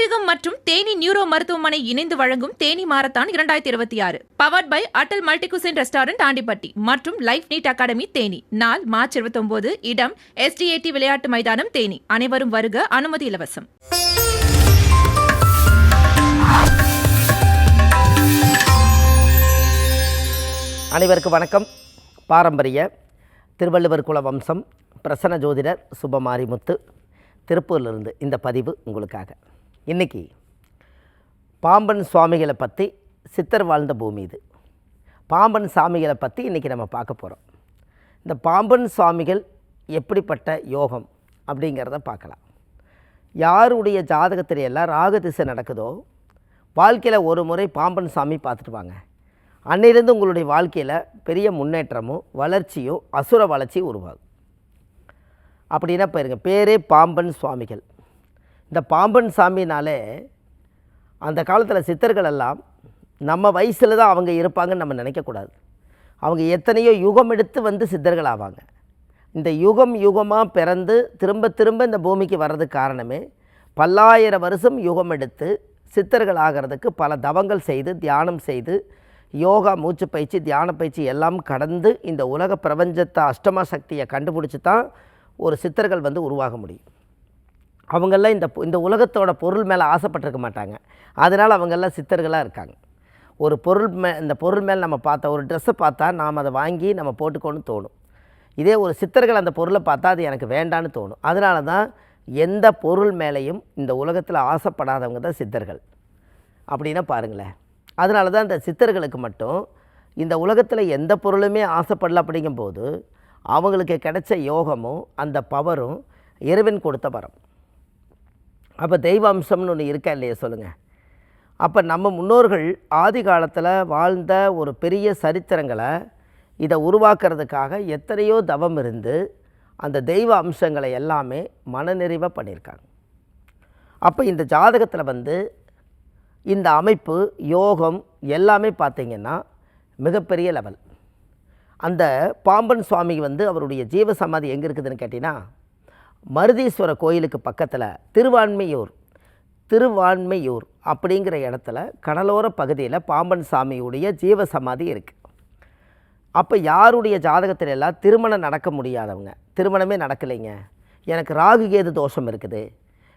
ஆன்மீகம் மற்றும் தேனி நியூரோ மருத்துவமனை இணைந்து வழங்கும் Theni marathon 2026 powered by Attal multicuisine restaurant Andipatti மற்றும் லைஃப் நீட் அகாடமி தேனி. நாள் மார்ச் 29. இடம் SDAT விளையாட்டு மைதானம் தேனி. அனைவரும் வருக, அனுமதி இலவசம். அனைவருக்கும் வணக்கம். பாரம்பரிய திருவள்ளுவர் குல வம்சம் பிரசன்ன ஜோதிடர் சுபமாரிமுத்து திருப்பூரிலிருந்து இந்த பதிவு உங்களுக்காக. இன்றைக்கி பாம்பன் சுவாமிகளை பற்றி, சித்தர் வாழ்ந்த பூமி இது. பாம்பன் சாமிகளை பற்றி இன்றைக்கி நம்ம பார்க்க போகிறோம். இந்த பாம்பன் சுவாமிகள் எப்படிப்பட்ட யோகம் அப்படிங்கிறத பார்க்கலாம். யாருடைய ஜாதகத்தில் எல்லாம் ராகு திசை நடக்குதோ வாழ்க்கையில் ஒரு முறை பாம்பன் சாமி பார்த்துட்டு வாங்க. அன்னையிலேருந்து உங்களுடைய வாழ்க்கையில் பெரிய முன்னேற்றமும் வளர்ச்சியும் அசுர வளர்ச்சியும் உருவாகும். அப்படின்னா பாருங்க, பேரே பாம்பன் சுவாமிகள். இந்த பாம்பன் சாமினாலே அந்த காலத்தில் சித்தர்கள் எல்லாம் நம்ம வயசில் தான் அவங்க இருப்பாங்கன்னு நம்ம நினைக்கக்கூடாது. அவங்க எத்தனையோ யுகம் எடுத்து வந்து சித்தர்கள் ஆவாங்க. இந்த யுகம் யுகமாக பிறந்து திரும்ப திரும்ப இந்த பூமிக்கு வர்றதுக்கு காரணமே பல்லாயிரம் வருஷம் யுகம் எடுத்து சித்தர்கள் ஆகிறதுக்கு பல தவங்கள் செய்து தியானம் செய்து யோகா, மூச்சு பயிற்சி, தியான பயிற்சி எல்லாம் கடந்து இந்த உலக பிரபஞ்சத்தை அஷ்டமா சக்தியை கண்டுபிடிச்சி தான் ஒரு சித்தர்கள் வந்து உருவாக முடியும். அவங்கெல்லாம் இந்த உலகத்தோட பொருள் மேலே ஆசைப்பட்டிருக்க மாட்டாங்க. அதனால் அவங்கெல்லாம் சித்தர்களாக இருக்காங்க. ஒரு பொருள் இந்த பொருள் மேலே நம்ம பார்த்தா, ஒரு ட்ரெஸ்ஸை பார்த்தா நாம் அதை வாங்கி நம்ம போட்டுக்கோன்னு தோணும். இதே ஒரு சித்தர்கள் அந்த பொருளை பார்த்தா அது எனக்கு வேண்டான்னு தோணும். அதனால தான் எந்த பொருள் மேலேயும் இந்த உலகத்தில் ஆசைப்படாதவங்க தான் சித்தர்கள். அப்படின்னா பாருங்களேன். அதனால தான் இந்த சித்தர்களுக்கு மட்டும் இந்த உலகத்தில் எந்த பொருளுமே ஆசைப்படல. அப்படிங்கும்போது அவங்களுக்கு கிடைச்ச யோகமும் அந்த பவரும் இறைவன் கொடுத்த வரம். அப்போ தெய்வ அம்சம்னு ஒன்று இருக்கா இல்லையா சொல்லுங்கள். அப்போ நம்ம முன்னோர்கள் ஆதி காலத்தில் வாழ்ந்த ஒரு பெரிய சரித்திரங்களை இதை உருவாக்குறதுக்காக எத்தனையோ தவம் இருந்து அந்த தெய்வ அம்சங்களை எல்லாமே மனநிறைவாக பண்ணியிருக்காங்க. அப்போ இந்த ஜாதகத்தில் வந்து இந்த அமைப்பு யோகம் எல்லாமே பார்த்திங்கன்னா மிகப்பெரிய லெவல். அந்த பாம்பன் சுவாமி வந்து அவருடைய ஜீவசமாதி எங்கே இருக்குதுன்னு கேட்டிங்கன்னா, மருதீஸ்வர கோயிலுக்கு பக்கத்தில் திருவான்மையூர் அப்படிங்கிற இடத்துல கடலோர பகுதியில் பாம்பன் சாமியுடைய ஜீவசமாதி இருக்குது. அப்போ யாருடைய ஜாதகத்தில் எல்லாம் திருமணம் நடக்க முடியாதவங்க, திருமணமே நடக்கலைங்க, எனக்கு ராகு கேது தோஷம் இருக்குது,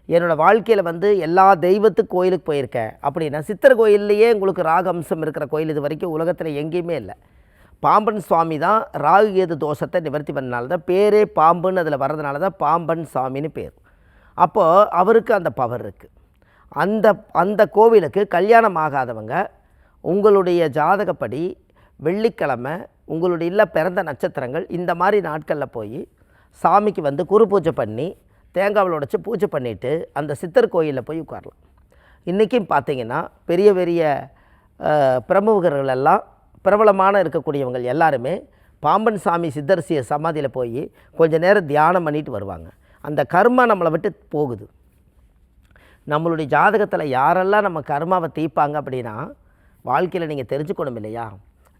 என்னோடய வாழ்க்கையில் வந்து எல்லா தெய்வத்து கோயிலுக்கு போயிருக்கேன் அப்படின்னா, சித்தர் கோயில்லையே உங்களுக்கு ராகு அம்சம் இருக்கிற கோயில் இது வரைக்கும் உலகத்தில் எங்கேயுமே இல்லை. பாம்பன் சுவாமி தான் ராகு கேது தோஷத்தை நிவர்த்தி பண்ணனால தான் பேரே பாம்புன்னு அதில் வர்றதுனால தான் பாம்பன் சாமின்னு பேர். அப்போது அவருக்கு அந்த பவர் இருக்குது. அந்த கோவிலுக்கு கல்யாணம் ஆகாதவங்க உங்களுடைய ஜாதகப்படி வெள்ளிக்கிழமை உங்களுடைய இல்லை பிறந்த நட்சத்திரங்கள் இந்த மாதிரி நாட்களில் போய் சாமிக்கு வந்து குரு பூஜை பண்ணி தேங்காவில் உடைச்சி பூஜை பண்ணிவிட்டு அந்த சித்தர் கோயிலில் போய் உட்காரலாம். இன்றைக்கும் பார்த்திங்கன்னா பெரிய பெரிய பிரமுகர்கள் எல்லாம் பிரபலமான இருக்கக்கூடியவங்க எல்லாருமே பாம்பன் சாமி சித்தர்சிய சமாதியில் போய் கொஞ்சம் நேரம் தியானம் பண்ணிட்டு வருவாங்க. அந்த கர்மா நம்மளை விட்டு போகுது. நம்மளுடைய ஜாதகத்தில் யாரெல்லாம் நம்ம கர்மாவை தீர்ப்பாங்க அப்படின்னா, வாழ்க்கையில் நீங்கள் தெரிஞ்சுக்கணும் இல்லையா,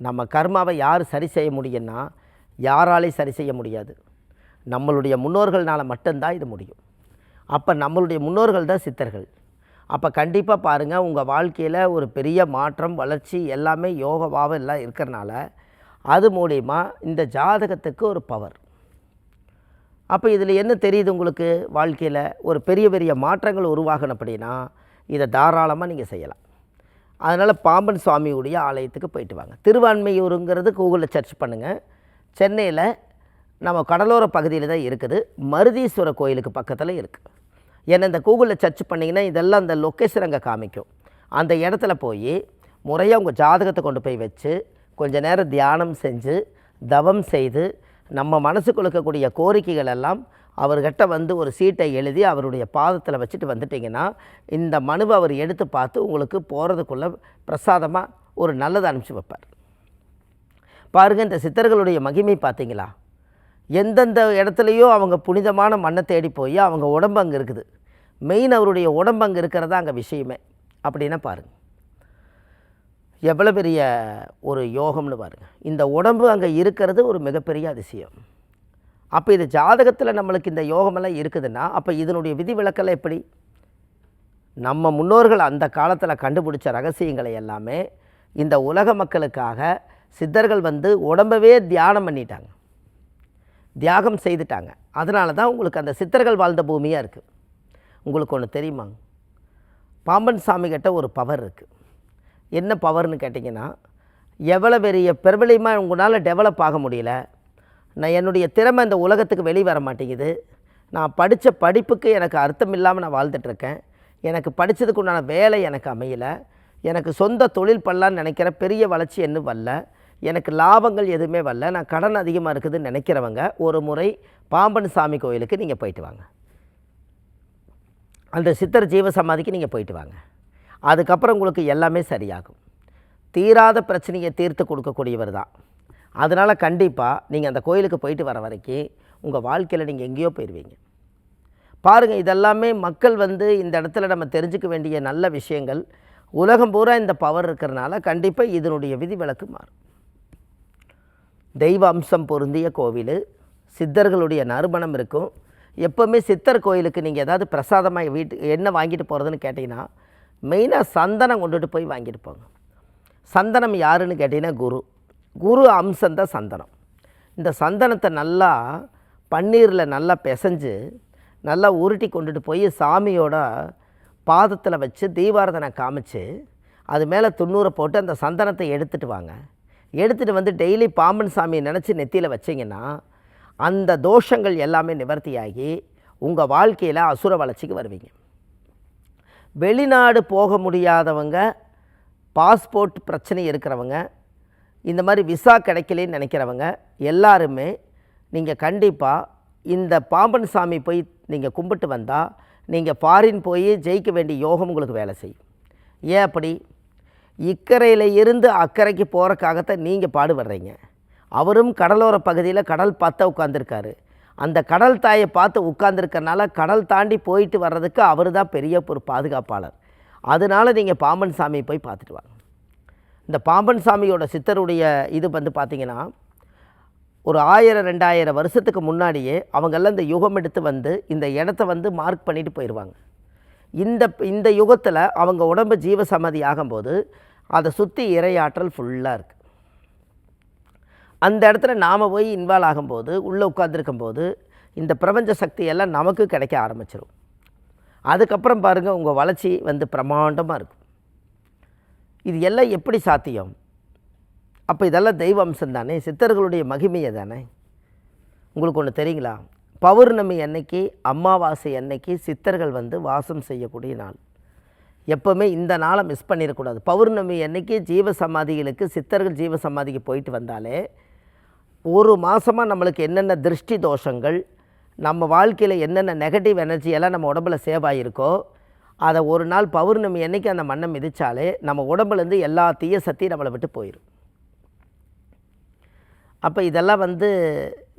நம்ம கர்மாவை யார் சரி செய்ய முடியும்னா யாராலையும் சரி செய்ய முடியாது. நம்மளுடைய முன்னோர்கள்னால் மட்டும்தான் இது முடியும். அப்போ நம்மளுடைய முன்னோர்கள் தான் சித்தர்கள். அப்போ கண்டிப்பாக பாருங்கள், உங்கள் வாழ்க்கையில் ஒரு பெரிய மாற்றம் வளர்ச்சி எல்லாமே யோகவாக எல்லாம் இருக்கிறனால அது மூலிமா இந்த ஜாதகத்துக்கு ஒரு பவர். அப்போ இதில் என்ன தெரியுது உங்களுக்கு, வாழ்க்கையில் ஒரு பெரிய பெரிய மாற்றங்கள் உருவாகணும் அப்படின்னா இதை தாராளமாக நீங்கள் செய்யலாம். அதனால் பாம்பன் சுவாமியுடைய ஆலயத்துக்கு போயிட்டு வாங்க. திருவான்மையூருங்கிறது கூகுளில் சர்ச் பண்ணுங்கள். சென்னையில் நம்ம கடலோர பகுதியில் தான் இருக்குது. மருதீஸ்வர கோயிலுக்கு பக்கத்தில் இருக்குது. ஏன்னா இந்த கூகுளில் சர்ச் பண்ணிங்கன்னா இதெல்லாம் அந்த லொக்கேஷன் அங்கே காமிக்கும். அந்த இடத்துல போய் முறையாக உங்கள் ஜாதகத்தை கொண்டு போய் வச்சு கொஞ்சம் நேரம் தியானம் செஞ்சு தவம் செய்து நம்ம மனசுக்கு இருக்கக்கூடிய கோரிக்கைகள் எல்லாம் அவர்கிட்ட வந்து ஒரு சீட்டை எழுதி அவருடைய பாதத்தில் வச்சுட்டு வந்துட்டிங்கன்னா இந்த மனுவை அவர் எடுத்து பார்த்து உங்களுக்கு போகிறதுக்குள்ளே பிரசாதமாக ஒரு நல்லதை அனுப்பிச்சி வைப்பார். பாருங்கள், இந்த சித்தர்களுடைய மகிமை பார்த்தீங்களா? எந்தெந்த இடத்துலையோ அவங்க புனிதமான மண்ணை தேடி போய் அவங்க உடம்பு அங்கே இருக்குது. மெயின் அவருடைய உடம்பு அங்கே இருக்கிறதா அங்கே விஷயமே. அப்படின்னா பாருங்கள் எவ்வளோ பெரிய ஒரு யோகம்னு பாருங்கள். இந்த உடம்பு அங்கே இருக்கிறது ஒரு மிகப்பெரிய அதிசயம். அப்போ இது ஜாதகத்தில் நம்மளுக்கு இந்த யோகமெல்லாம் இருக்குதுன்னா அப்போ இதனுடைய விதிவிலக்கெல்லாம் எப்படி? நம்ம முன்னோர்கள் அந்த காலத்தில் கண்டுபிடிச்ச ரகசியங்களை எல்லாமே இந்த உலக மக்களுக்காக சித்தர்கள் வந்து உடம்பவே தியானம் பண்ணிட்டாங்க, தியாகம் செய்துட்டாங்க. அதனால தான் உங்களுக்கு அந்த சித்தர்கள் வாழ்ந்த பூமியாக இருக்குது. உங்களுக்கு ஒன்று தெரியுமா, பாம்பன் சாமி கிட்ட ஒரு பவர் இருக்குது. என்ன பவர்னு கேட்டிங்கன்னா, எவ்வளோ பெரிய பிரபலியமாக உங்களால் டெவலப் ஆக முடியல, நான் என்னுடைய திறமை இந்த உலகத்துக்கு வெளியே வர மாட்டேங்குது, நான் படித்த படிப்புக்கு எனக்கு அர்த்தம் இல்லாமல் நான் வாழ்ந்துட்டுருக்கேன், எனக்கு படித்ததுக்கு உண்டான வேலை எனக்கு அமையலை, எனக்கு சொந்த தொழில் பண்ணலான்னு நினைக்கிற பெரிய வளர்ச்சி இன்னும் வரல, எனக்கு லாபங்கள் எதுவுமே வரல, நான் கடன் அதிகமாக இருக்குதுன்னு நினைக்கிறவங்க ஒரு முறை பாம்பன் சாமி கோயிலுக்கு நீங்கள் போயிட்டு வாங்க. அந்த சித்தர் ஜீவ சமாதிக்கு நீங்கள் போயிட்டு வாங்க. அதுக்கப்புறம் உங்களுக்கு எல்லாமே சரியாகும். தீராத பிரச்சனையை தீர்த்து கொடுக்கக்கூடியவர் தான். அதனால் கண்டிப்பாக நீங்கள் அந்த கோயிலுக்கு போயிட்டு வர வரைக்கும் உங்கள் வாழ்க்கையில் நீங்கள் எங்கேயோ போயிடுவீங்க. பாருங்கள், இதெல்லாமே மக்கள் வந்து இந்த இடத்துல நம்ம தெரிஞ்சுக்க வேண்டிய நல்ல விஷயங்கள். உலகம் பூரா இந்த பவர் இருக்கிறனால கண்டிப்பாக இதனுடைய விதிவிலக்கு மாறும். தெய்வ அம்சம் பொருந்திய கோவில், சித்தர்களுடைய நறுமணம் இருக்கும். எப்போவுமே சித்தர் கோயிலுக்கு நீங்கள் ஏதாவது பிரசாதமாக என்ன வாங்கிட்டு போகிறதுன்னு கேட்டிங்கன்னா, மெயினாக சந்தனம் கொண்டுட்டு போய் வாங்கிட்டு போங்க. சந்தனம் யாருன்னு கேட்டிங்கன்னா குரு அம்சந்தான் சந்தனம். இந்த சந்தனத்தை நல்லா பன்னீரில் நல்லா பிசைஞ்சு நல்லா உருட்டி கொண்டுட்டு போய் சாமியோட பாதத்தில் வச்சு தீபாரதனை காமிச்சு அது மேலே 90 போட்டு அந்த சந்தனத்தை எடுத்துகிட்டு வாங்க. எடுத்துகிட்டு வந்து டெய்லி பாம்பன் சாமியை நினச்சி நெத்தியில் வச்சிங்கன்னா அந்த தோஷங்கள் எல்லாமே நிவர்த்தியாகி உங்கள் வாழ்க்கையில் அசுர வளர்ச்சிக்கு வருவீங்க. வெளிநாடு போக முடியாதவங்க, பாஸ்போர்ட் பிரச்சனை இருக்கிறவங்க, இந்த மாதிரி விசா கிடைக்கலன்னு நினைக்கிறவங்க எல்லாருமே நீங்கள் கண்டிப்பாக இந்த பாம்பன் சாமி போய் நீங்கள் கும்பிட்டு வந்தால் நீங்கள் ஃபாரின் போய் ஜெயிக்க வேண்டிய யோகம் உங்களுக்கு வேலை செய்யும். ஏன் அப்படி? இக்கரையில் இருந்து அக்கறைக்கு போகிறக்காகத்தான் நீங்கள் பாடுபடுறீங்க. அவரும் கடலோர பகுதியில் கடல் பார்த்தா உட்காந்துருக்காரு. அந்த கடல் தாயை பார்த்து உட்கார்ந்துருக்கறனால கடல் தாண்டி போயிட்டு வர்றதுக்கு அவர் தான் பெரிய ஒரு பாதுகாப்பாளர். அதனால் நீங்கள் பாம்பன் சாமியை போய் பார்த்துட்டு வாங்க. இந்த பாம்பன் சாமியோட சித்தருடைய இது வந்து பார்த்திங்கன்னா, ஒரு 1000-2000 வருஷத்துக்கு முன்னாடியே அவங்கெல்லாம் இந்த யுகம் எடுத்து வந்து இந்த இடத்த வந்து மார்க் பண்ணிட்டு போயிடுவாங்க. இந்த யுகத்தில் அவங்க உடம்பு ஜீவ சமாதி ஆகும்போது அதை சுற்றி இறையாற்றல் ஃபுல்லாக இருக்குது. அந்த இடத்துல நாம் போய் இன்வால்வ் ஆகும்போது, உள்ளே உட்காந்துருக்கும்போது இந்த பிரபஞ்ச சக்தி எல்லாம் நமக்கு கிடைக்க ஆரம்பிச்சிடும். அதுக்கப்புறம் பாருங்கள், உங்கள் வளர்ச்சி வந்து பிரமாண்டமாக இருக்கும். இது எல்லாம் எப்படி சாத்தியம்? அப்போ இதெல்லாம் தெய்வ அம்சம் தானே, சித்தர்களுடைய மகிமையை தானே. உங்களுக்கு ஒன்று தெரியுங்களா? பௌர்ணமி அன்னைக்கு, அமாவாசை அன்னைக்கு சித்தர்கள் வந்து வாசம் செய்யக்கூடிய நாள். எப்போவுமே இந்த நாளை மிஸ் பண்ணிடக்கூடாது. பௌர்ணமி அன்னைக்கு ஜீவ சமாதிகளுக்கு, சித்தர்கள் ஜீவ சமாதிக்கு போயிட்டு வந்தாலே ஒரு மாதமாக நம்மளுக்கு என்னென்ன திருஷ்டி தோஷங்கள், நம்ம வாழ்க்கையில் என்னென்ன நெகட்டிவ் எனர்ஜியெல்லாம் நம்ம உடம்புல சேவ் ஆகிருக்கோ அதை ஒரு நாள் பௌர்ணமி அன்னைக்கு அந்த மண்ணை மிதித்தாலே நம்ம உடம்புலேருந்து எல்லா தீய சக்தியும் நம்மளை விட்டு போயிடும். அப்போ இதெல்லாம் வந்து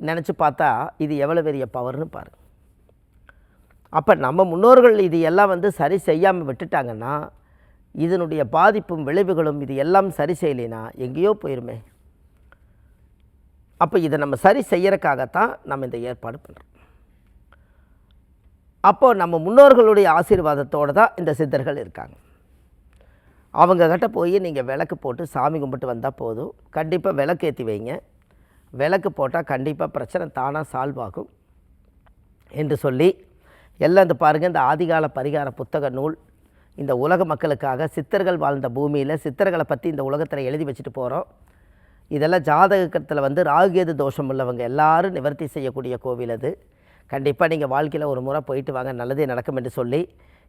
நினச்சி பார்த்தா இது எவ்வளோ பெரிய பவர்னு பாருங்கள். அப்போ நம்ம முன்னோர்கள் இது எல்லாம் வந்து சரி செய்யாமல் விட்டுட்டாங்கன்னா இதனுடைய பாதிப்பும் விளைவுகளும் இது எல்லாம் சரி செய்யலைன்னா எங்கேயோ போயிருமே. அப்போ இதை நம்ம சரி செய்யறதுக்காகத்தான் நம்ம இந்த ஏற்பாடு பண்ணுறோம். அப்போது நம்ம முன்னோர்களுடைய ஆசீர்வாதத்தோடு தான் இந்த சித்தர்கள் இருக்காங்க. அவங்கக்கிட்ட போய் நீங்கள் விளக்கு போட்டு சாமி கும்பிட்டு வந்தால் போதும். கண்டிப்பாக விளக்கு ஏற்றி வைங்க. விளக்கு போட்டால் கண்டிப்பாக பிரச்சனை தானாக சால்வ் ஆகும் என்று சொல்லி எல்லாம் இந்த பாருங்கள், இந்த ஆதிகால பரிகார புத்தக நூல் இந்த உலக மக்களுக்காக சித்தர்கள் வாழ்ந்த பூமியில் சித்தர்களை பற்றி இந்த உலகத்தில் எழுதி வச்சுட்டு போகிறோம். இதெல்லாம் ஜாதகத்தில் வந்து ராகுகேது தோஷம் உள்ளவங்க எல்லாரும் நிவர்த்தி செய்யக்கூடிய கோவில் அது. கண்டிப்பாக நீங்கள் வாழ்க்கையில் ஒரு முறை போயிட்டு வாங்க, நல்லதே நடக்கும் என்று சொல்லி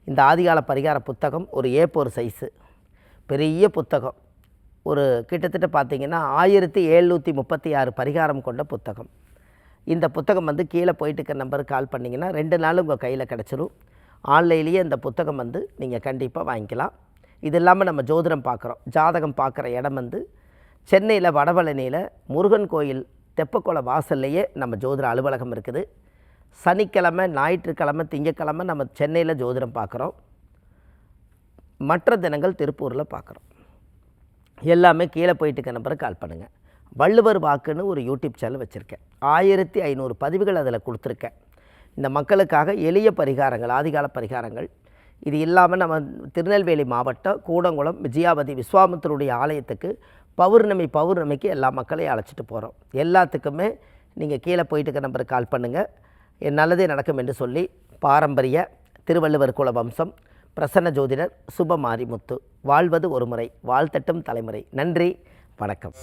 இந்த ஆதிகால பரிகார புத்தகம் ஒரு A4 சைஸு பெரிய புத்தகம். ஒரு கிட்டத்தட்ட பார்த்திங்கன்னா 1736 பரிகாரம் கொண்ட புத்தகம். இந்த புத்தகம் வந்து கீழே போயிட்டு இருக்க நம்பருக்கு கால் பண்ணிங்கன்னா 2 நாள் உங்கள் கையில் கிடச்சிரும். ஆன்லைன்லேயே இந்த புத்தகம் வந்து நீங்கள் கண்டிப்பாக வாங்கிக்கலாம். இது இல்லாமல் நம்ம ஜோதிடம் பார்க்குறோம். ஜாதகம் பார்க்குற இடம் வந்து சென்னையில் வடபழனியில் முருகன் கோயில் தெப்பக்குள வாசல்லையே நம்ம ஜோதிட அலுவலகம் இருக்குது. சனிக்கிழமை, ஞாயிற்றுக்கிழமை, திங்கக்கிழமை நம்ம சென்னையில் ஜோதிடம் பார்க்குறோம். மற்ற தினங்கள் திருப்பூரில் பார்க்குறோம். எல்லாமே கீழே போயிட்டு இருக்க நம்பருக்கு கால் பண்ணுங்கள். வள்ளுவர் வாக்குன்னு ஒரு யூடியூப் சேனல் வச்சுருக்கேன். 1500 பதிவுகள் அதில் கொடுத்துருக்கேன். இந்த மக்களுக்காக எளிய பரிகாரங்கள், ஆதிகால பரிகாரங்கள் இது இல்லாமல் நம்ம திருநெல்வேலி மாவட்டம் கூடங்குளம் விஜயாபதி விஸ்வாமித்தருடைய ஆலயத்துக்கு பௌர்ணமிக்கு எல்லா மக்களையும் அழைச்சிட்டு போகிறோம். எல்லாத்துக்குமே நீங்கள் கீழே போயிட்டு இருக்க நம்பருக்கு கால் பண்ணுங்கள். நல்லதே நடக்கும் என்று சொல்லி பாரம்பரிய திருவள்ளுவர் குல வம்சம் பிரசன்ன ஜோதிடர் சுப மாரிமுத்து. வாழ்வது ஒரு முறை, வாழ்த்தட்டும் தலைமுறை. நன்றி, வணக்கம்.